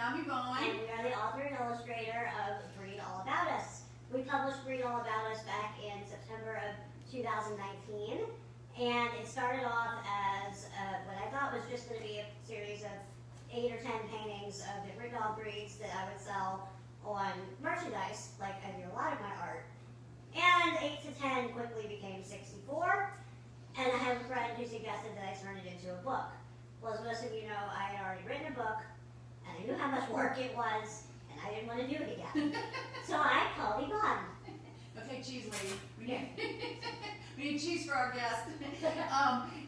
I'm Yvonne. And we are the author and illustrator of Breed All About Us. We published Breed All About Us back in September of 2019, and it started off as what I thought was just going to be a series of 8 or 10 paintings of different dog breeds that I would sell on merchandise, like I do a lot of my art. And 8 to 10 quickly became 64, and I have a friend who suggested that I turn it into a book. Well, as most of you know, I had already written a book, and I knew how much work it was, and I didn't want to do it again. So I called Yvonne. Okay, cheese lady. We need cheese for our guest.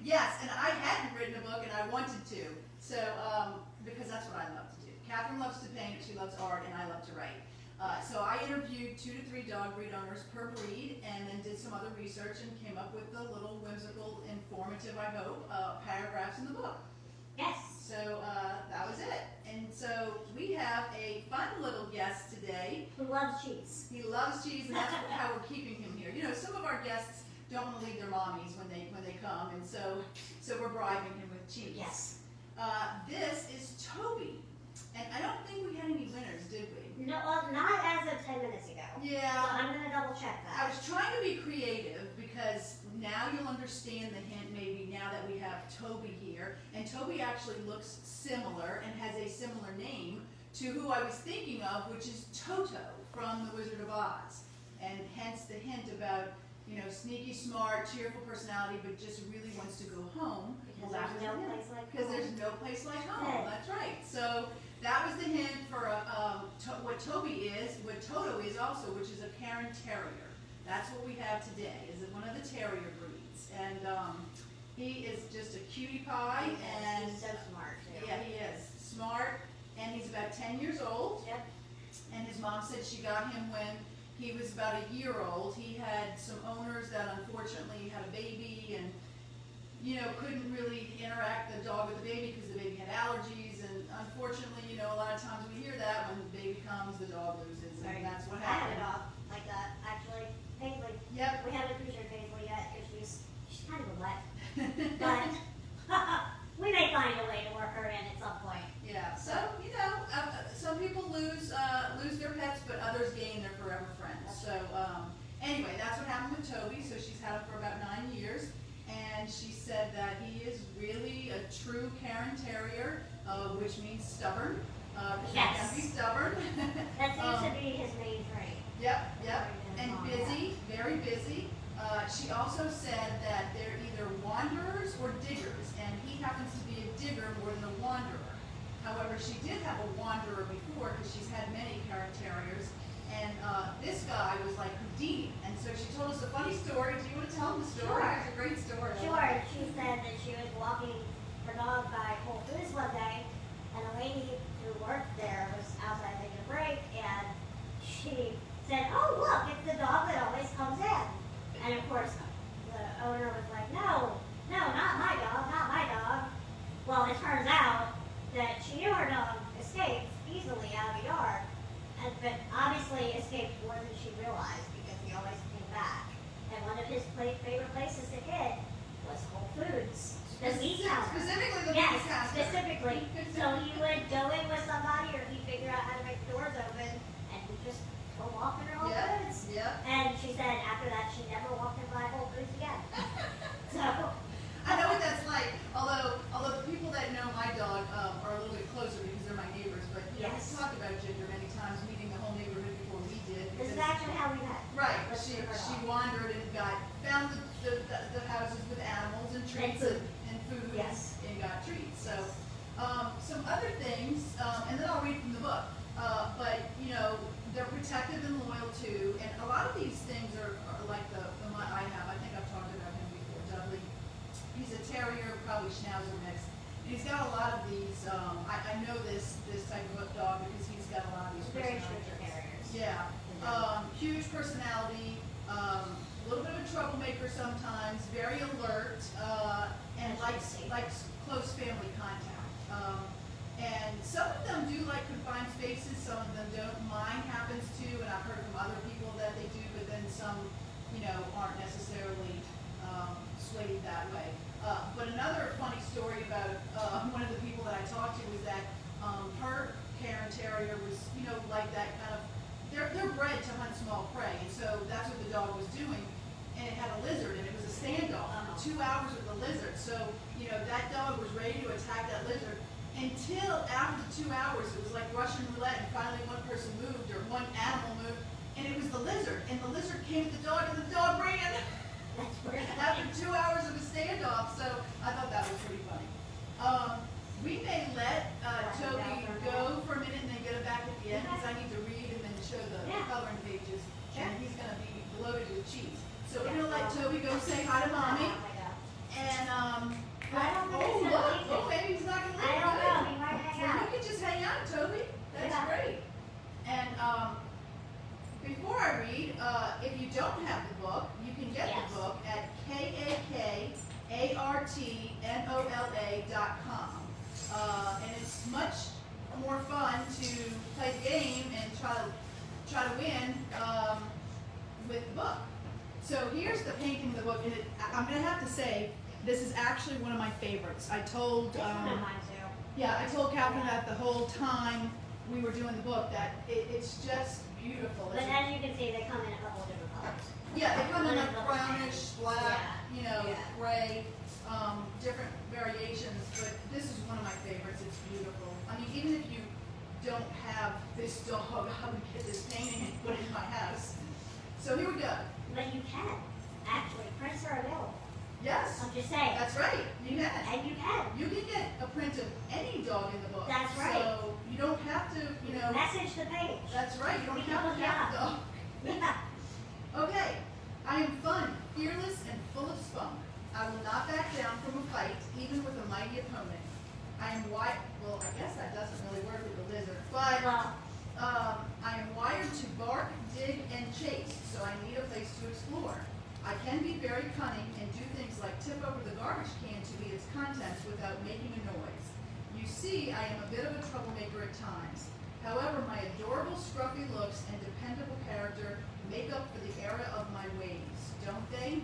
Yes, and I hadn't written a book, and I wanted to. So, because that's what I love to do. Catherine loves to paint, she loves art, and I love to write. So I interviewed 2 to 3 dog breed owners per breed, and then did some other research and came up with the little whimsical, informative, I hope, paragraphs in the book. Yes. So that was it. And so we have a fun little guest today. Who loves cheese. He loves cheese, and that's how we're keeping him here. You know, some of our guests don't want to leave their mommies when they come, and so we're bribing him with cheese. Yes. This is Toby, and I don't think we had any winners, did we? No, well, not as of 10 minutes ago. Yeah. So I'm going to double check that. I was trying to be creative because now you'll understand the hint maybe now that we have Toby here. And Toby actually looks similar and has a similar name to who I was thinking of, which is Toto from The Wizard of Oz. And hence the hint about, you know, sneaky, smart, cheerful personality, but just really wants to go home. Because there's no place like home. Because there's no place like home. That's right. So that was the hint for what Toby is, what Toto is also, which is a Cairn Terrier. That's what we have today, is one of the Terrier breeds. And he is just a cutie pie. And he's so smart, too. Yeah, he is. Smart, and he's about 10 years old. Yep. And his mom said she got him when he was about a year old. He had some owners that unfortunately had a baby and, you know, couldn't really interact the dog with the baby because the baby had allergies. And unfortunately, you know, a lot of times we hear that when the baby comes, the dog loses. And that's what happened. I have a dog like that, actually. Paisley. Yep. We haven't featured Paisley yet because she's kind of a mutt. But we may find a way to work her in at some point. Yeah. So, you know, some people lose their pets, but others gain their forever friends. So anyway, that's what happened with Toby. So she's had him for about 9 years, and she said that he is really a true Cairn Terrier, which means stubborn. Yes. He can be stubborn. That seems to be his main trait. Yep. And busy, very busy. She also said that they're either wanderers or diggers, and he happens to be a digger more than a wanderer. However, she did have a wanderer before because she's had many Cairn Terriers, and this guy was like Houdini. And so she told us a funny story. Do you want to tell them the story? Sure. It's a great story. Sure. She said that she was walking her dog by Whole Foods one day, and a lady who worked there was outside taking a break, and she said, "Oh, look, it's the dog that always comes in." And of course, the owner was like, no, not my dog, not my dog. Well, it turns out that she knew her dog escaped easily out of the yard, but obviously escaped more than she realized because he always came back. And one of his favorite places to hid was Whole Foods. The meat counter. Specifically the yes, meat counter. specifically. So he would go in with somebody, or he'd figure out how to make the doors open, and he'd just go walk in her Whole Foods. Yep. And she said after that she never walked in by Whole Foods again. So I know what that's like. Although the people that know my dog are a little bit closer because they're my neighbors. But you know, Yes. we've talked about Ginger many times, meeting the whole neighborhood before we did. this is actually how we met. Right. Let's She hear her dog. wandered and found the houses with animals and treats and food. Yes. And got treats. So some other things, and then I'll read from the book. But you know, they're protective and loyal too. And a lot of these things are like the one I have. I think I've talked about him before. Dudley. He's a terrier, probably schnauzer mix. And he's got a lot of these. I know this type of dog because he's got a lot of these. Very personality true traits. terriers. Yeah. Huge personality. A little bit of a troublemaker sometimes. Very alert. And likes close family contact. And some of them do like confined spaces, some of them don't. Mine happens to, and I've heard from other people that they do, but then some, you know, aren't necessarily swayed that way. But another funny story about one of the people that I talked to was that her Cairn 2 hours with the lizard. So, you know, that dog was ready to attack that lizard until after the 2 hours, it was like Russian roulette, and finally one person moved or one animal moved, and it was the lizard. And the lizard came to the dog, and the dog ran after 2 hours of a standoff. So I thought that was pretty funny. We may let Toby go for a minute and then get him back at the end, because I need to read and then show the coloring pages, and he's going to be loaded with cheese. So we're going to let Toby go say hi to Mommy. And, oh, maybe he's not going to leave. I don't know, he might hang Well, out. you can just hang out, Toby. That's great. And before I read, if you don't have the book, you can get the book at KAKARTNOLA.com. And it's much more fun to play the game and try to win with the book. So here's the painting of the book, and I'm going to have to say, this is actually one of my favorites. I told I told Catherine that the whole time we were doing the book that it's just beautiful. But as you can see, they come in a couple of different colors. Yeah, they come in like brownish, black, you know, gray, different variations, but this is one of my favorites. It's beautiful. I mean, even if you don't have this dog, I would get this painting and put it in my house. So here we go. But you can. Actually, prints are available. Yes. I'm just saying. That's right. You can. And you can. You can get a print of any dog in the book. That's right. So you don't have to, you know. Message the page. That's right. You don't We can have look to it have the up. dog. Yeah. Okay. I am fun, fearless, and full of spunk. I will not back down from a fight, even with a mighty opponent. I am well, I guess that doesn't really work with the lizard, but Well, I am wired to bark, dig, and chase, so I need a place to explore. I can be very cunning and do things like tip over the garbage can to eat its contents without making a noise. You see, I am a bit of a troublemaker at times. However, my adorable scruffy looks and dependable character make up for the era of my ways, don't they?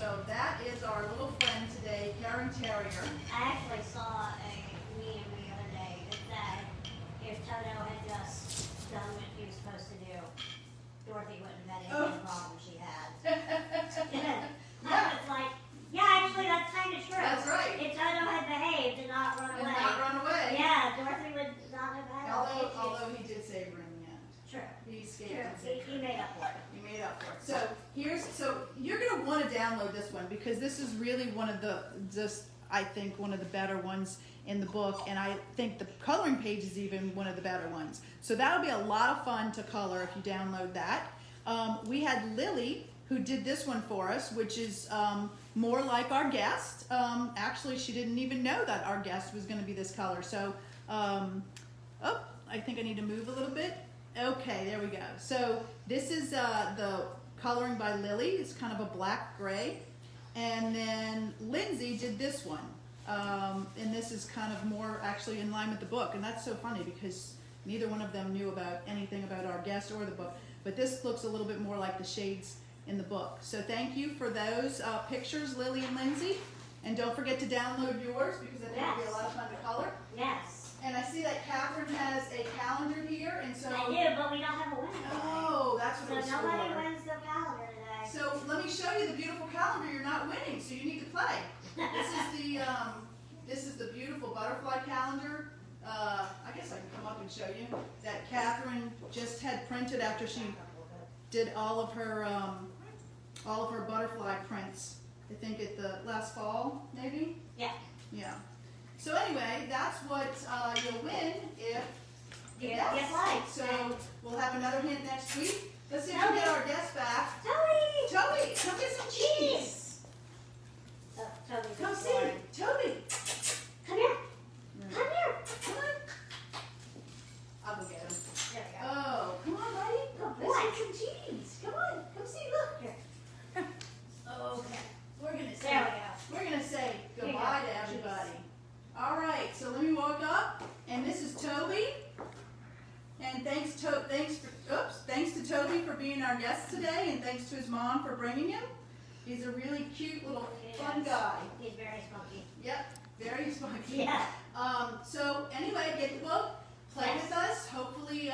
So that is our little friend today, Cairn Terrier. I actually saw a meme the other day that said if Toto had just done what he was supposed to do, Dorothy wouldn't have had any of the problems she had. Yeah. It's like, yeah, actually, that's kind of true. That's right. If Toto had behaved and not run And away, not run away. yeah, Dorothy would not have had all the issues. Although he did save her in the end. True. He escaped True. and saved her. He made up for it. You made up for it. So you're gonna want to download this one because this is really one of the I think one of the better ones in the book, and I think the coloring page is even one of the better ones. So that'll be a lot of fun to color if you download that. We had Lily who did this one for us, which is more like our guest. Actually, she didn't even know that our guest was going to be this color. So, I think I need to move a little bit. Okay, there we go. So this is the coloring by Lily. It's kind of a black gray. And then Lindsay did this one. And this is kind of more actually in line with the book. And that's so funny because neither one of them knew about anything about our guest or the book. But this looks a little bit more like the shades in the book. So thank you for those pictures, Lily and Lindsay. And don't forget to download yours because I think it'll be a lot of fun to color. Yes. And I see that Catherine has a calendar here, and so. I do, but we don't have a winner. Oh, that's what it was So nobody for. wins the calendar today. So let me show you the beautiful calendar you're not winning, so you need to play. This is the beautiful butterfly calendar. I guess I can come up and show you that Catherine just had printed after she did all of her butterfly prints. I think at the last fall, maybe. Yeah. Yeah. So anyway, that's what you'll win if you If guess. you like. So we'll have another hint next week. Let's see if we get our guest back. Toby! Toby, come get some cheese. Oh, Toby's Come see. exploring. Toby. Come here. Come here. Come on. I'll go get him. There we go. Oh, come on, buddy. Good Let's boy. get some cheese. Come on. Come see. Look. Here. Okay. We're gonna say. There we go. We're gonna say Here you goodbye go. to everybody. All right. So let me walk up, and this is Toby. And thanks to Toby for being our guest today, and thanks to his mom for bringing him. He's a really cute little fun guy. He's very spunky. Yep, very spunky. Yeah. So anyway, get the book, play Yes. with us. Hopefully,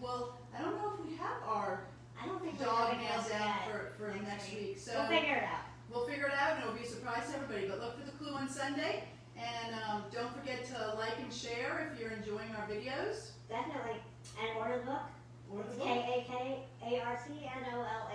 well, I don't know if we have our I don't think dog we're nails down yet for next week. So we'll figure it out. we'll figure it out and it'll be a surprise to everybody. But look for the clue on Sunday. And don't forget to like and share if you're enjoying our videos. Definitely. And order the book. Order the book. KAKARTNOLL.